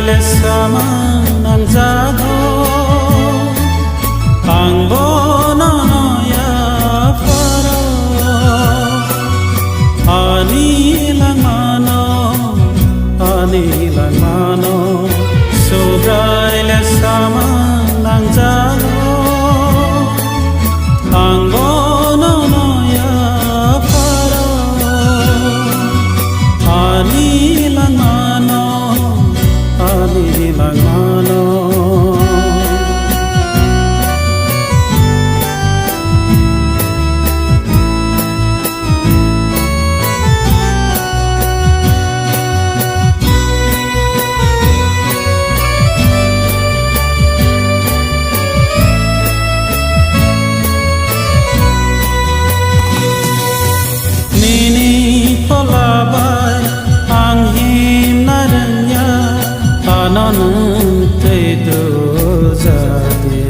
le sama nang jago ang bono no ya faro ani lang mano sobrai le sama nang jago ang bono no ya faro ani lang mano Nini polabai ang himnaranya ananung tedo jade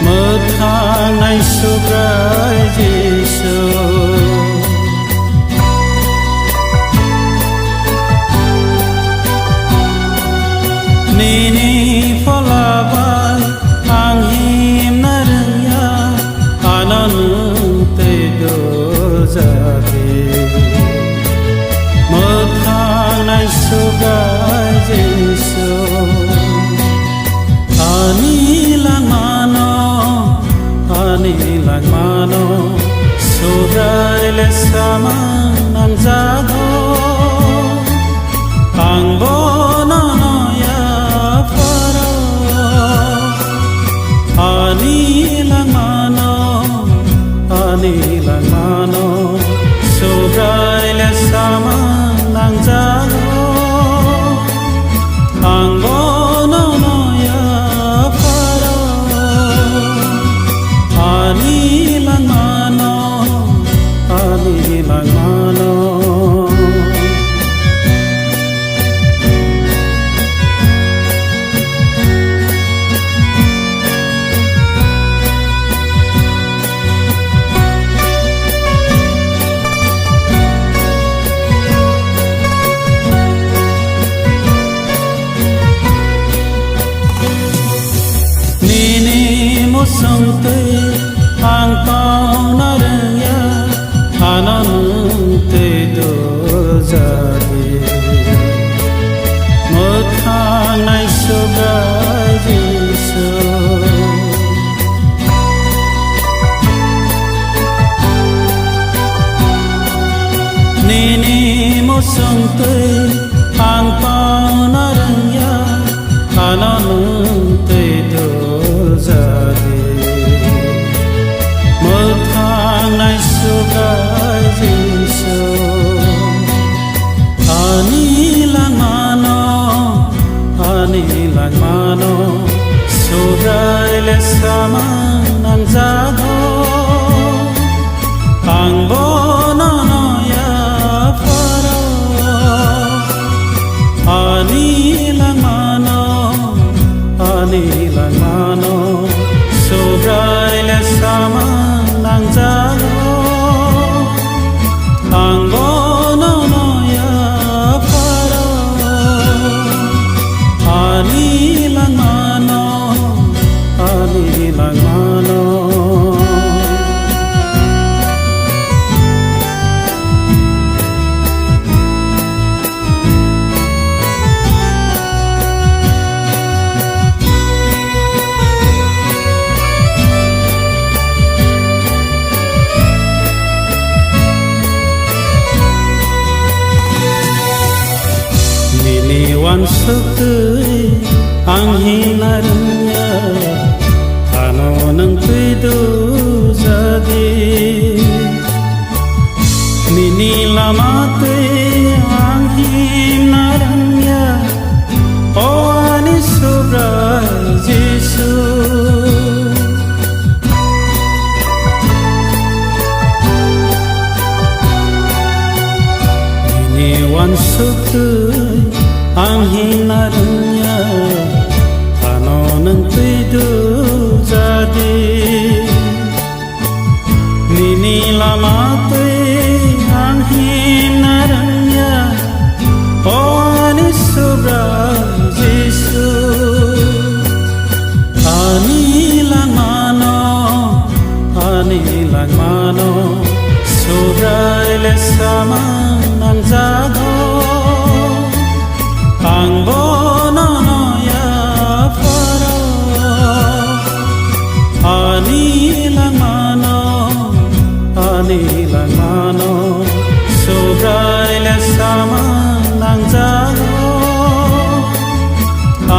mothanai subrai jisu Nini polabai ang himnaranya ananung tedo jade mothanai subrai jisu ani lang mano subrai le sama nang jago ang bono no ya faro ani lang mano subrai le sama nang jago ang bono no ya faro ani lang mano Sangte ang paunaraya ananung tedo jade mothanai subrai jisu Nini mo sangte ang paunaraya ananung tedo jade mothanai subrai jisu ani lang mano subrai le sama nang jago ang bono no ya faro ani lang mano subrai le sama nang jago ang bono no ya faro ani lang mano Niniwan sutui ang hinarnya ano nang tedo jade Nini lamate ang hinarnya o ani subrai jisu Niniwan sutui ang hinarnya ano nang tedo jade Nini lamate ang hinarnya le sama nang jado ang bono no ya faro ani lang mano sobrai le sama nang jado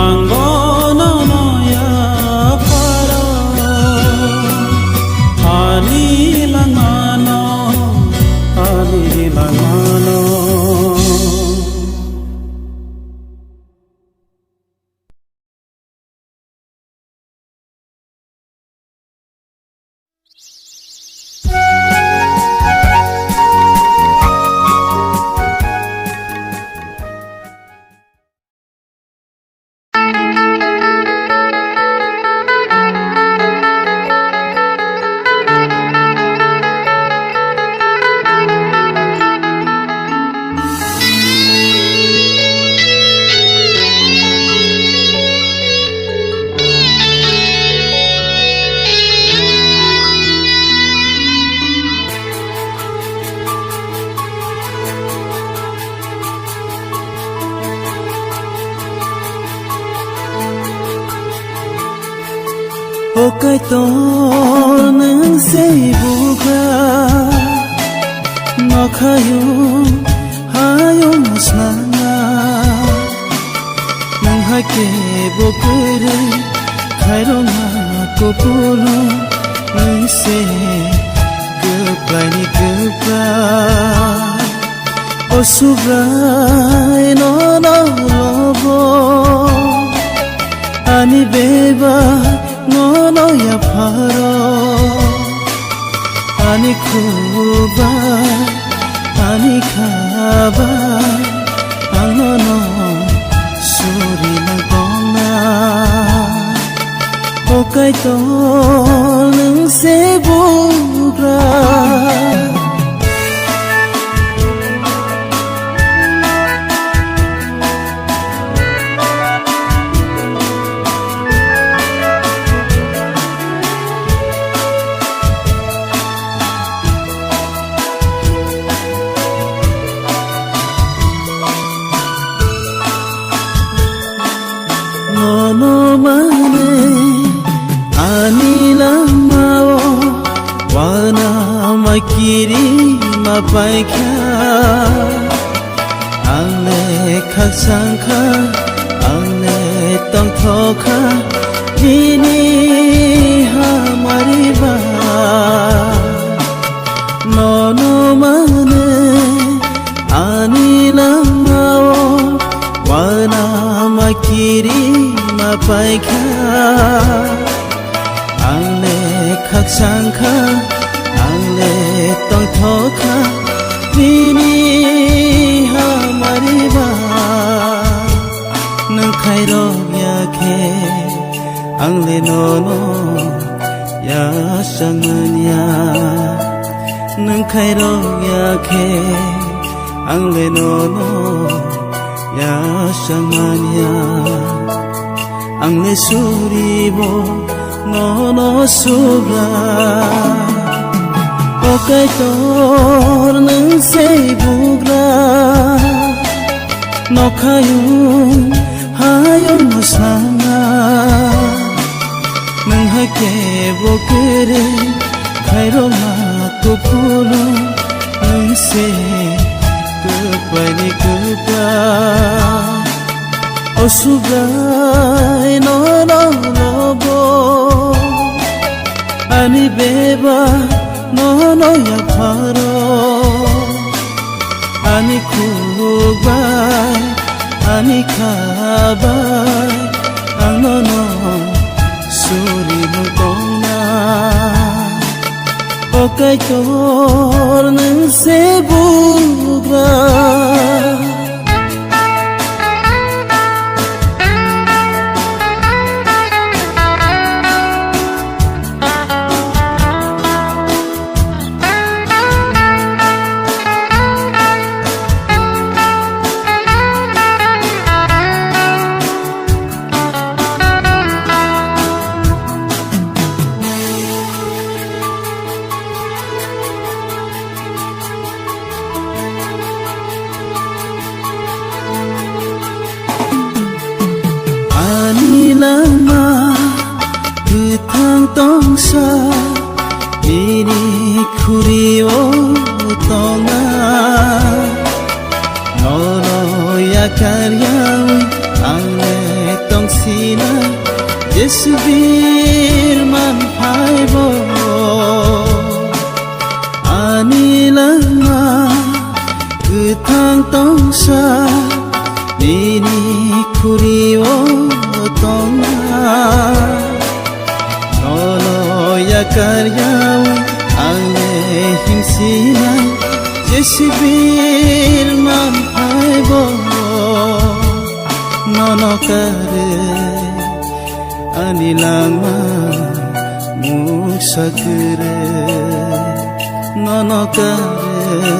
ang bono no ya faro ani lang mano cái to nâng xây buka nó hayo masnana nang hake bokere khairo na kopolo nang se goodbye ni goodbye osubrai no lobo ani beba no ya pharo ani khuba ani khaba angno no suri na gona o kai to nang se bugra no mane anila mao wana makiri mapaikha angle khaksangkha angle tongthokha hini hamari ba no mane anila mao wana makiri mapaikha angle khaksangkha angle tongthokha bini hamari ba nang khairo yakhe angle no ya sanganya nang khairo yakhe angle no ya sanganya angle suribo no subra o kai tor nang sei bugra no hayo musana nang hake bokere khairo ma kopolo nang se goodbye ni goodbye osubrai no lobo ani beba no ya pharo ani khubai ani khabai angno no suri mo gona o kai tor nang se bugra lama Hutang tongsa Ini kurio tonga Nono ya karyawi Angle tongsina Yesu birman haibo Ani lama Hutang tongsa Ini kurio tonga Nono ya karyawi Angle himsina Yesu birman haibo Nono kare Ani lama muksa kare Nono kare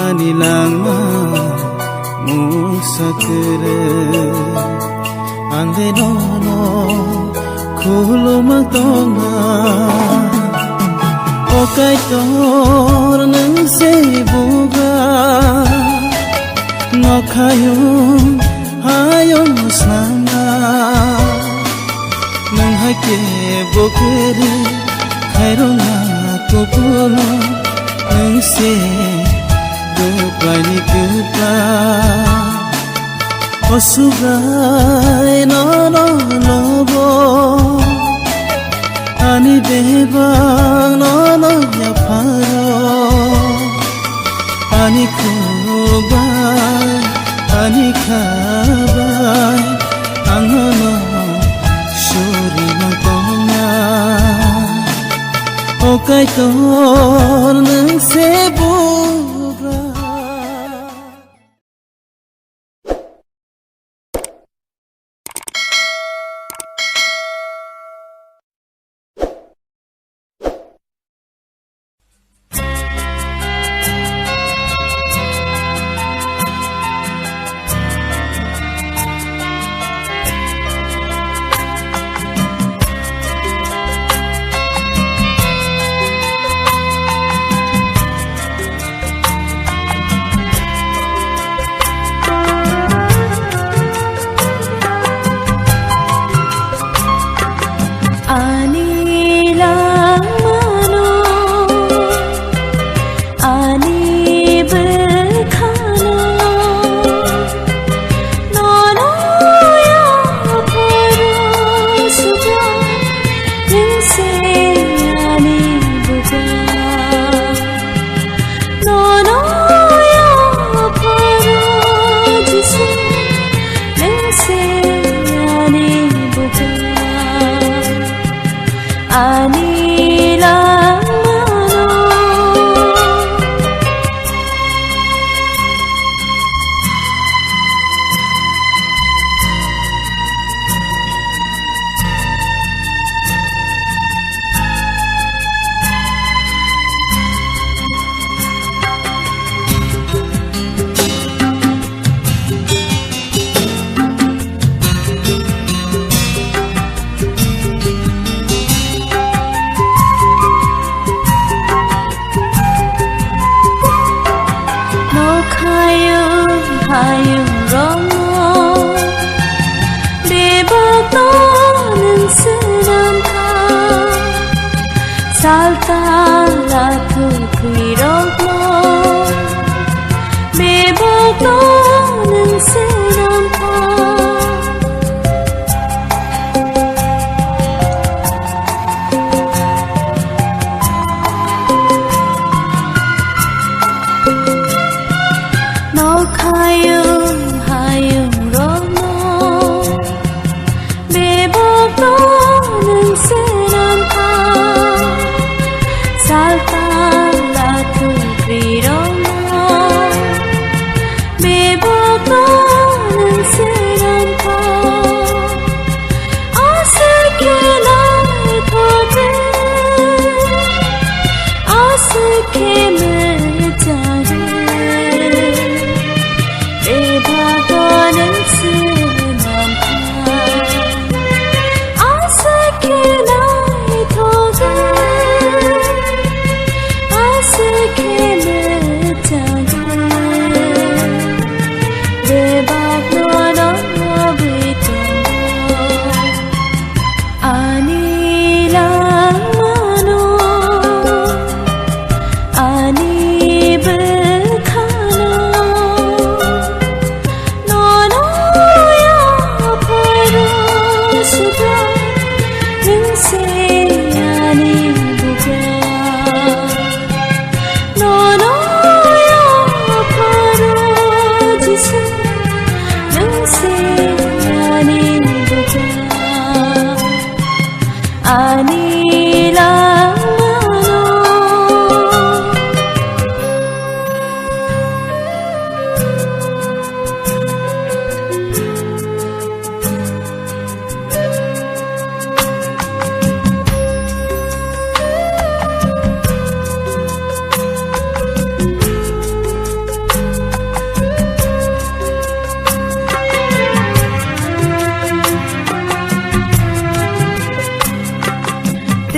Ani lama muksa kare Ande nono kulo magdonga Okai tor nang sebuga No kayong hayong sana Nang hake bokere Kairona kopulo Nang se Goodbye ni goodbye Osugay no no lobo Ani bebang no no ya paro Ani kubay Ani kabay Ang no Suri ng tonga O kay tor ng Cebu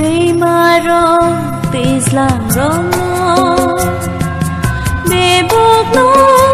cây mà rong tì slang rong nó bê bốc nó